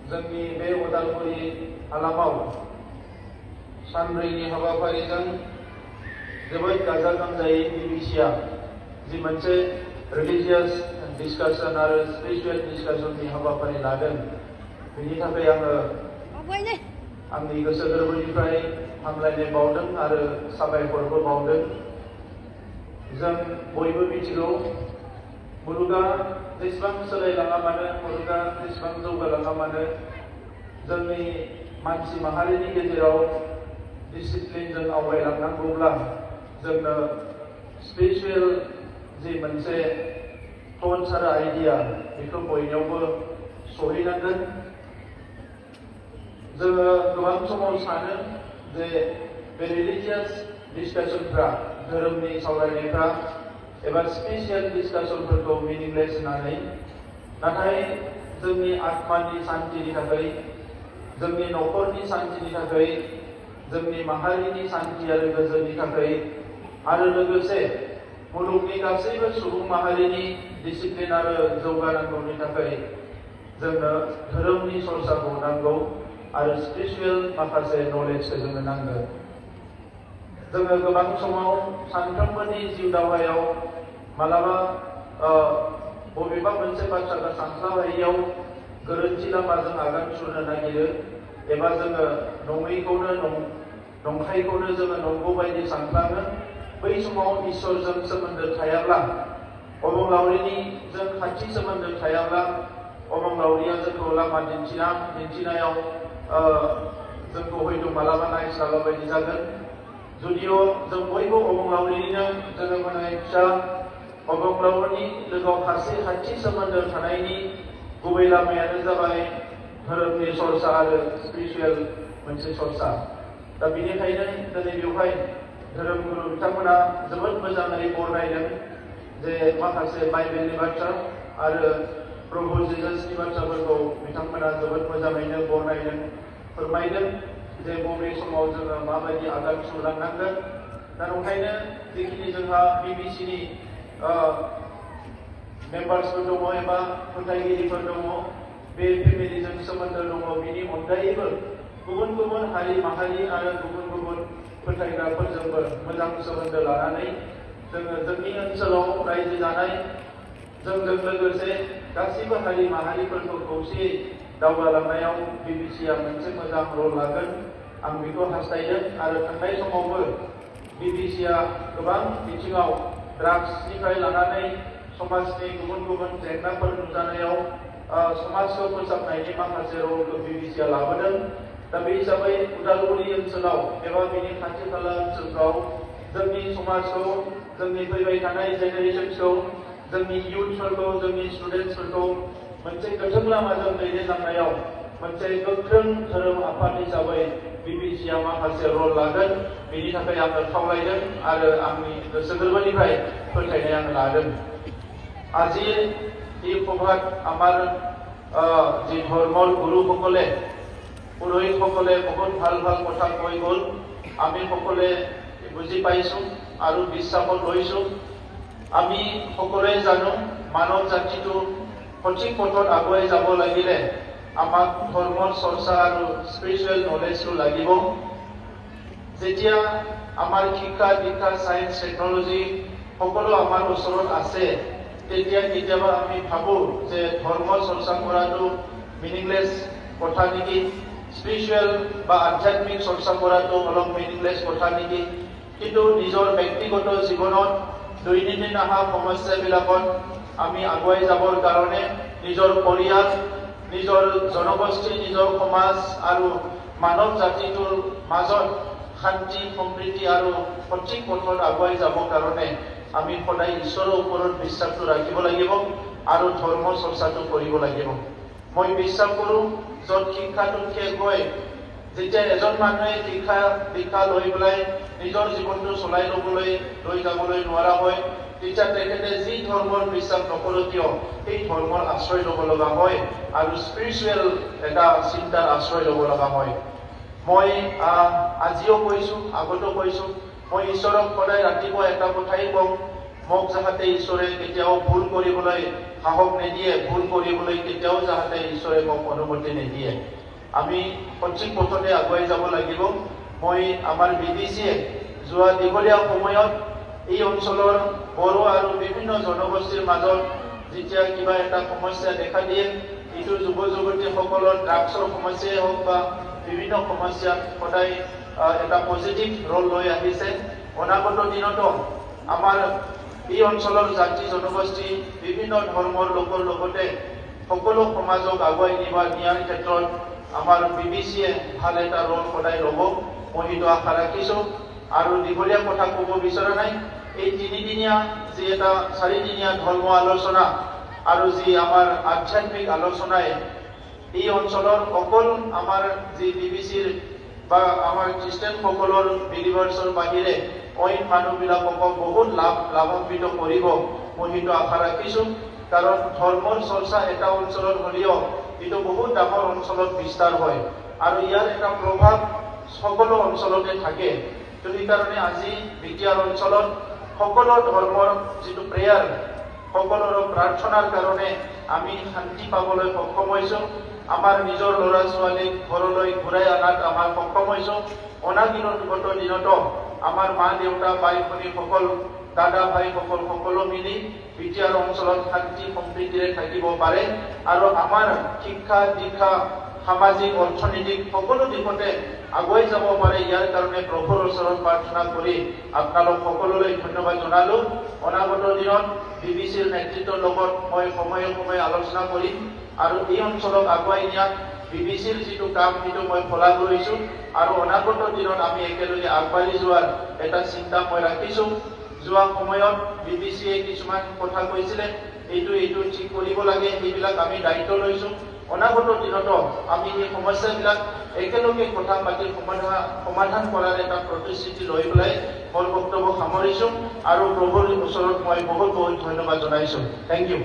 जोंनि बे उदालगुरि हालामाव सानब्रैनि हाबाफारिजों जोबोद गाजा गोमजायै बिबिसिआ जि मोनसे रिलिजियास डिसकाशन आरो स्पिरिचुअल डिसकाशननि हाबाफारि लादों बेनि थाखाय आङो आंनि गोसो गोरबोनिफ्राय हामलायनाय बावदों आरो साबायखरबो बावदों। जों बयबो मिथिगौ मुलुगा जेसेबां सोलायलाङा मानो मुलुगा जेसेबां जौगालाङा मानो जोंनि मानसि माहारिनि गेजेराव डिसिप्लिनजों आवगायलांनांगौब्ला जोंनो स्पिरिचुअल जि मोनसे थट्स आरो आइडिया बेखौ बयनियावबो सहैनांगोन। जोङो गोबां समाव सानो जे बे रिलिजियास डिसकाशनफ्रा धोरोमनि सावरायनायफ्रा एबा स्पिरिचुअल डिसकाशनफोरखौ मिनिंलेस होननानै, नाथाय जोंनि आत्मानि सान्तिनि थाखाय, जोंनि न'खरनि सान्तिनि थाखाय, जोंनि माहारिनि सान्ति आरो गोजोननि थाखाय आरो लोगोसे मुलुगनि गासैबो सुबुं माहारिनि डिसिप्लिन आरो जौगानांगौनि थाखाय जोंनो धोरोमनि सरसाखौ नांगौ आरो स्पिरिचुअल माखासे नलेजखौ जोंनो नांगौ। जोङो गोबां समाव सानफ्रोमबोनि जिउ दावहायाव मालाबा बबेबा मोनसे बाथ्राखौ सानस्लाबहायैयाव गोरोन्थि लामाजों आगान सुरनो नागिरो एबा जोङो नङैखौनो नंखायखौनो जोङो नंगौ बायदि सानफ्लाङो। बै समाव इसोरजों सोमोन्दो थायाब्ला, अबंलावरिनि जों खाथि सोमोन्दो थायाब्ला, अबंलावरिया जोंखौ लामा दिन्थिनायाव जोंखौ हयथ' मालाबा नायस्लाबा बायदि जागोन। जुदिअ जों बयबो अबंलावरिनिनो जोनोम होनाय फिसा, अबंलावरिनि लोगोआव खाथि सोमोन्दो थानायनि गुबै लामायानो जाबाय धोरोमनि सरसा आरो स्पिरिचुअल मोनसे सरसा। दा बेनिखायनो दिनै बेवहाय धोरोम गुरु बिथांमोना जोबोद मोजाङै बरनायदों जे माखासे बाइबेलनि बाथ्रा आरो प्रभु जिजासनि बाथ्राफोरखौ बिथांमोना जोबोद मोजाङैनो बरनायदों, फोरमायदों जे बबे समाव जोङो माबायदि आगान सुरलांनांगोन। दा ओंखायनो जिखिनि जोंहा बिबिसिनि मेम्बार्सफोर दङ एबा फोथायगिरिफोर दङ, बे फेमिलिजों सोमोन्दो दङ, बिनि अनगायैबो गुबुन गुबुन हारि माहारि आरो गुबुन गुबुन फोथायग्राफोरजोंबो मोजां सोमोन्दो लानानै जोङो जोंनि ओनसोलाव रायजो जानाय जोंजों लोगोसे गासैबो हारि माहारिफोरखौ खौसेयै दावगालांनायाव बिबिसिआ मोनसे मोजां रल लागोन, आं बेखौ हास्थायदों। आरो थांनाय समावबो बिबिसिआ गोबां बिथिङाव ड्राग्सनिफ्राय लानानै समाजनि गुबुन गुबुन जेंनाफोर नुजानायाव समाजखौ फोसाबनायनि माखासे रलखौ बिबिसिआ लाबोदों। दा बे हिसाबै उदालगुरि ओनसोलाव एबा बिनि खाथि खाला ओनसोलफ्राव जोंनि समाजखौ, जोंनि फैबाय थानाय जेनेरेशनखौ, जोंनि इयुथफोरखौ, जोंनि स्टुडेन्टसफोरखौ मोनसे गोथों लामाजों दैदेनलांनायाव मोनसे गोख्रों धोरोम आफाद हिसाबै बिबिसिआ माखासे रल लागोन। बेनि थाखाय आङो खावलायदों आरो आंनि गोसो गोरबोनिफ्राय फोथायनाय आङो लादों। আজি এই সভাত আমাৰ যি ধৰ্মৰ গুৰুসকলে, পুৰোহিতসকলে বহুত ভাল ভাল কথা কৈ গ'ল, আমি সকলোৱে বুজি পাইছোঁ আৰু বিশ্বাসত লৈছোঁ। আমি সকলোৱে জানো মানৱ জাতিটো সঠিক পথত আগুৱাই যাব লাগিলে আমাক ধৰ্মৰ চৰ্চা আৰু স্পিৰিচুৱেল নলেজটো লাগিব। যেতিয়া আমাৰ শিক্ষা দীক্ষা সায়েন্স টেকনলজি সকলো আমাৰ ওচৰত আছে, তেতিয়া কেতিয়াবা আমি ভাবোঁ যে ধৰ্ম চৰ্চা কৰাটো মিনিংলেছ কথা নেকি, স্পিৰিচুৱেল বা আধ্যাত্মিক চৰ্চা কৰাটো অলপ মিনিংলেছ কথা নেকি। কিন্তু নিজৰ ব্যক্তিগত জীৱনত দৈনন্দিন অহা সমস্যাবিলাকত আমি আগুৱাই যাবৰ কাৰণে নিজৰ পৰিয়াল, নিজৰ জনগোষ্ঠী, নিজৰ সমাজ আৰু মানৱ জাতিটোৰ মাজত শান্তি সম্প্ৰীতি আৰু সঠিক পথত আগুৱাই যাবৰ কাৰণে আমি সদায় ঈশ্বৰৰ ওপৰত বিশ্বাসটো ৰাখিব লাগিব আৰু ধৰ্ম চৰ্চাটো কৰিব লাগিব। মই বিশ্বাস কৰোঁ য'ত শিক্ষাটো শেষ হয়, যেতিয়া এজন মানুহে শিক্ষা লৈ পেলাই নিজৰ জীৱনটো চলাই লৈ যাবলৈ নোৱাৰা হয়, তেতিয়া তেখেতে যি ধৰ্মৰ বিশ্বাস নকৰক কিয় সেই ধৰ্মৰ আশ্ৰয় ল'ব লগা হয় আৰু স্পিৰিচুৱেল এটা চিন্তাৰ আশ্ৰয় ল'ব লগা হয়। মই আজিও কৈছোঁ, আগতো কৈছোঁ, মই ঈশ্বৰক সদায় ৰাতিপুৱা এটা কথাই কওঁ, মোক যাহাতে ঈশ্বৰে কেতিয়াও ভুল কৰিবলৈ সাহস নিদিয়ে, ভুল কৰিবলৈ কেতিয়াও যাহাতে ঈশ্বৰে মোক অনুমতি নিদিয়ে। আমি সঠিক পথতে আগুৱাই যাব লাগিব। মই আমাৰ বিবিচিয়ে যোৱা দীঘলীয়া সময়ত এই অঞ্চলৰ বড়ো আৰু বিভিন্ন জনগোষ্ঠীৰ মাজত যেতিয়া কিবা এটা সমস্যা দেখা দিয়ে, এইটো যুৱ যুৱতীসকলৰ ড্ৰাগছৰ সমস্যাই হওক বা বিভিন্ন সমস্যাত সদায় এটা পজিটিভ ৰোল লৈ আহিছে। অনাগত দিনতো আমাৰ এই অঞ্চলৰ জাতি জনগোষ্ঠী বিভিন্ন ধৰ্মৰ লোকৰ লগতে সকলো সমাজক আগুৱাই নিয়াৰ ক্ষেত্ৰত আমাৰ বিবিচিয়ে ভাল এটা ৰোল সদায় ল'ব, মই সেইটো আশা ৰাখিছোঁ। আৰু দীঘলীয়া কথা ক'ব বিচৰা নাই। এই তিনিদিনীয়া যি এটা 4দিনীয়া ধৰ্ম আলোচনা আৰু যি আমাৰ আধ্যাত্মিক আলোচনাই এই অঞ্চলৰ অকল আমাৰ যি বিবিচিৰ বা আমাৰ খ্ৰীষ্টানসকলৰ বিলিভাৰ্ছৰ বাহিৰে অইন মানুহবিলাকক বহুত লাভান্বিত কৰিব, মই সেইটো আশা ৰাখিছোঁ। কাৰণ ধৰ্মৰ চৰ্চা এটা অঞ্চলত হ'লেও এইটো বহুত ডাঙৰ অঞ্চলত বিস্তাৰ হয় আৰু ইয়াৰ এটা প্ৰভাৱ সকলো অঞ্চলতে থাকে। তো সেইকাৰণে আজি বিটিআৰ অঞ্চলত সকলো ধৰ্মৰ যিটো প্ৰেয়াৰ, সকলোৰে প্ৰাৰ্থনাৰ কাৰণে আমি শান্তি পাবলৈ সক্ষম হৈছোঁ। আমাৰ নিজৰ ল'ৰা ছোৱালীক ঘৰলৈ ঘূৰাই অনাত আমাৰ সক্ষম হৈছোঁ। অনাগত দিনতো আমাৰ মা দেউতা বাই ভনীসকল দাদা ভাইসকল সকলো মিলি বিটিআৰ অঞ্চলত শান্তি সম্প্ৰীতিৰে থাকিব পাৰে আৰু আমাৰ শিক্ষা দীক্ষা সামাজিক অৰ্থনৈতিক সকলো দিশতে আগুৱাই যাব পাৰে। ইয়াৰ কাৰণে প্ৰভুৰ ওচৰত প্ৰাৰ্থনা কৰি আপোনালোক সকলোলৈ ধন্যবাদ জনালোঁ। অনাগত দিনত বিবিচিৰ নেতৃত্বৰ লগত মই সময়ে সময়ে আলোচনা কৰিম আৰু এই অঞ্চলক আগুৱাই নিয়াত বিবিচিৰ যিটো কাম সেইটো মই শলাগ লৈছোঁ আৰু অনাগত দিনত আমি একেলগে আগবাঢ়ি যোৱাৰ এটা চিন্তা মই ৰাখিছোঁ। যোৱা সময়ত বিবিচিয়ে কিছুমান কথা কৈছিলে, এইটো ঠিক কৰিব লাগে, সেইবিলাক আমি দায়িত্ব লৈছোঁ। অনাগত দিনতো আমি এই সমস্যাবিলাক একেলগে কথা পাতি সমাধান কৰাৰ এটা প্ৰতিশ্ৰুতি লৈ পেলাই মোৰ বক্তব্য সামৰিছোঁ আৰু প্ৰভুৰ ওচৰত মই বহুত বহুত ধন্যবাদ জনাইছোঁ। Thank U.